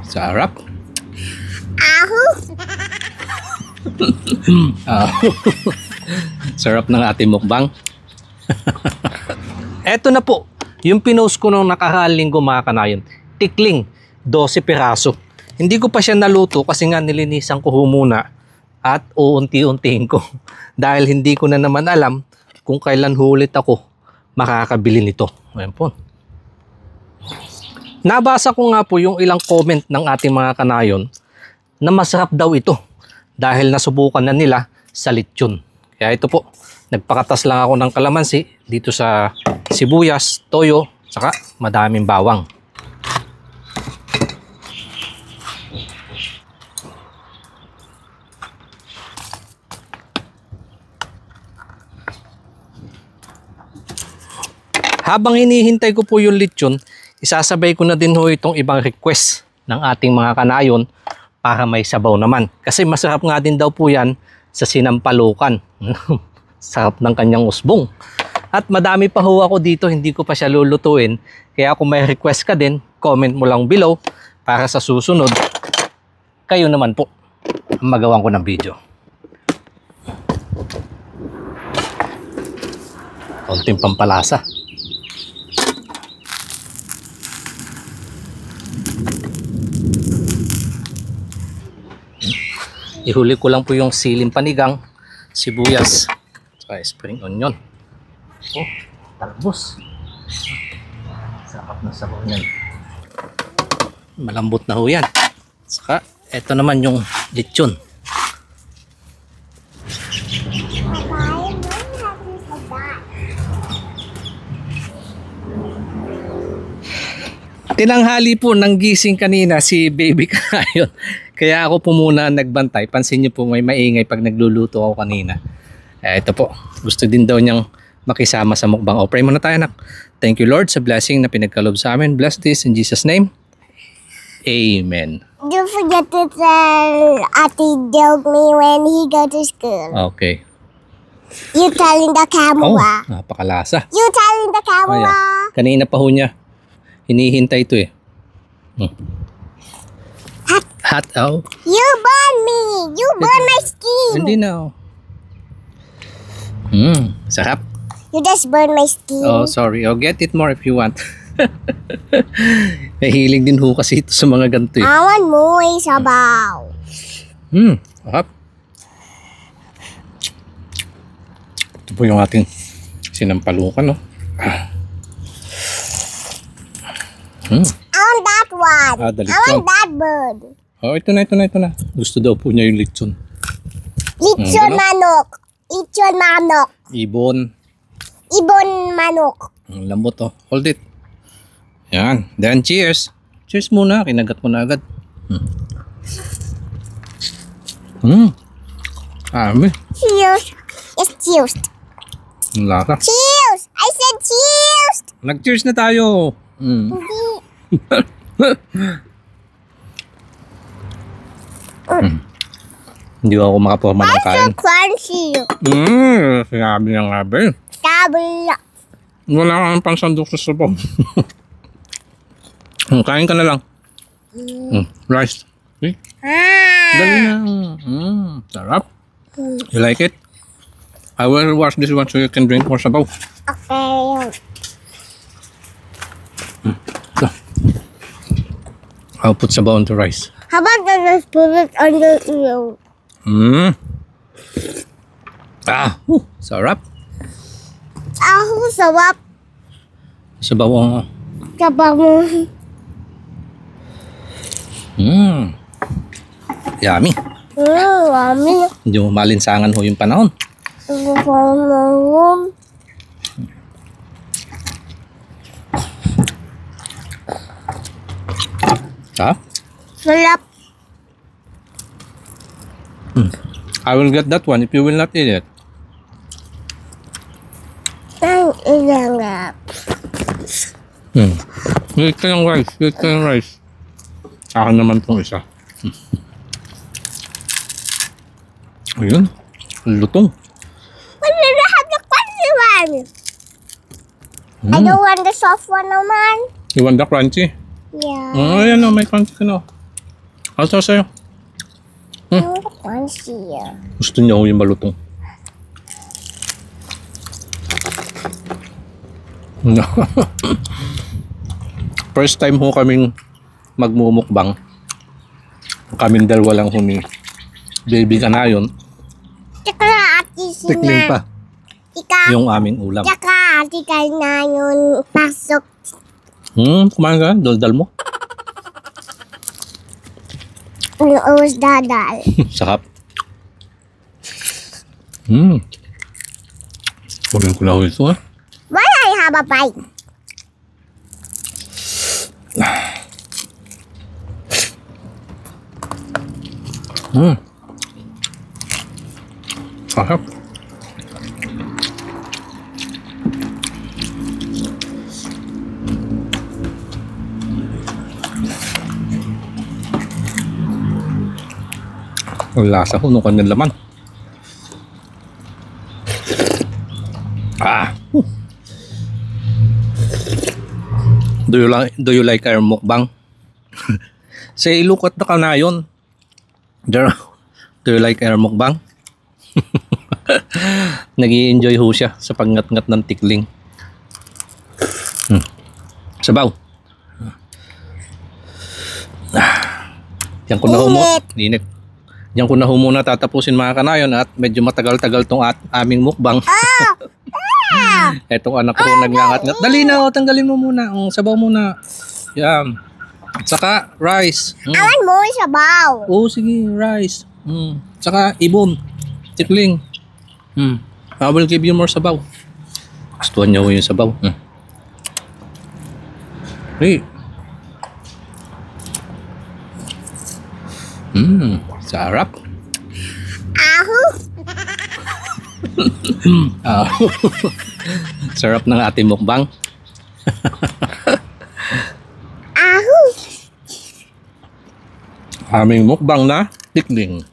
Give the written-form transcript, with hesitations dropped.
Sarap. Aho. Sarap ng ating mukbang. Eto na po, yung pinost ko nung nakaraang linggo mga kanayon. Tikling, 12 piraso. Hindi ko pa siya naluto kasi nga nilinisan ko muna at uunti-untiin ko. Dahil hindi ko na naman alam kung kailan hulit ako makakabili nito. Ayan po. Nabasa ko nga po yung ilang comment ng ating mga kanayon na masarap daw ito dahil nasubukan na nila sa lechon. Kaya ito po, nagpakatas lang ako ng kalamansi dito sa sibuyas, toyo, saka madaming bawang. Habang hinihintay ko po yung lechon, isasabay ko na din ho itong ibang request ng ating mga kanayon para may sabaw naman. Kasi masarap nga din daw po yan sa sinampalukan. Sarap ng kanyang usbong. At madami pa ho ako dito, hindi ko pa siya lulutuin. Kaya kung may request ka din, comment mo lang below para sa susunod, kayo naman po ang magawan ko ng video. Konting pampalasa. Ihuli ko lang po yung siling panigang, sibuyas, saka spring onion. Oh, talbos. Sarap na sabaw niyan. Malambot na ho yan. Saka, eto naman yung lechon. Tinanghali po nang gising kanina si baby kanayon. Kaya ako po muna nagbantay. Pansin niyo po may maingay pag nagluluto ako kanina. Ito po. Gusto din daw niyang makisama sa mukbang. O, pray muna tayo anak. Thank you Lord sa blessing na pinagkalob sa amin. Bless this in Jesus' name. Amen. Don't forget to tell Ate Dog me when he go to school. Okay. You telling the camera. Oh, napakalasa. You telling the camera. Ayan. Kanina pa ho niya. Hinihintay ito eh. Hot, oh. You burn me. You burn my skin. Hindi na oh. Sarap. You just burn my skin. Oh, sorry. Oh, get it more if you want. Nahilig din ho kasi ito sa mga ganito eh. I want more sabaw. Sarap. Ito po yung ating sinampalukan, no? I want that one. I want that bird. Oh, ito na. Gusto daw po niya yung lechon. Lechon manok. Lechon manok. Ibon. Ibon manok. Ang lambot oh. Hold it. Yan. Then cheers. Cheers muna. Kinagat mo na agad. Ami. Cheers. Yes, cheers. Ang lasa. Cheers. I said cheers. Nag-cheers na tayo. Hindi ako makaporma ng kain. So crunchy. Sinabi ng labi. Sabi. Wala kang pansandok sa sabaw. Kain ka na lang. Rice. See? Dali na. Sarap. You like it? I will wash this one so you can drink more sabaw. Okay. So, I'll put sabaw on the rice. How about I just put it under you? Sarap. Sarap. Sabaw ang... Sabaw mo. Yummy. Yummy. Hindi mo malinsangan ho yung panahon. Sarap. Sarap. I will get that one if you will not eat it. Eat ka ng rice. Eat ka ng rice. Akin naman itong isa. Ayun. Lutong. But we don't have the crunchy one. I don't want the soft one naman. You want the crunchy? Yeah. Ayan o, may crunchy ka na. Asa sa'yo? Crunchy. Gusto niya yung malutong. First time ho kaming magmumukbang. Kaming dalawa lang ho ni Baby Kanayon. Tsaka ate Tikling pa Ika. yung aming ulam. Tsaka ate na yun pasok. Kumain ka? Daldal mo? Uus dadal. Sakap. Kunin ko na ho ito ha. Why I have a bite? Sakap. Ang lasa ko nung kanyang laman. Do you like our mukbang? Say, look at the Kanayon. Do you like our mukbang? Nag-i-enjoy ho siya sa pagngat-ngat ng tikling. Sabaw. Yan ko na ho muna. Init. Yan ko na ho muna tatapusin mga Kanayon at medyo matagal-tagal tong aming mukbang. Etong anak ko nagngangat-ngat. Dali na, tanggalin mo muna. Sabaw muna. Yan. At saka rice. I want more sabaw. Oo, sige, rice. Saka ibon. Tikling. I will give you more sabaw. Gustuhan niya ho yung sabaw. Hey. Sarap. Ahu. Sarap ng ating mukbang. Ahu. Aming mukbang na tikling.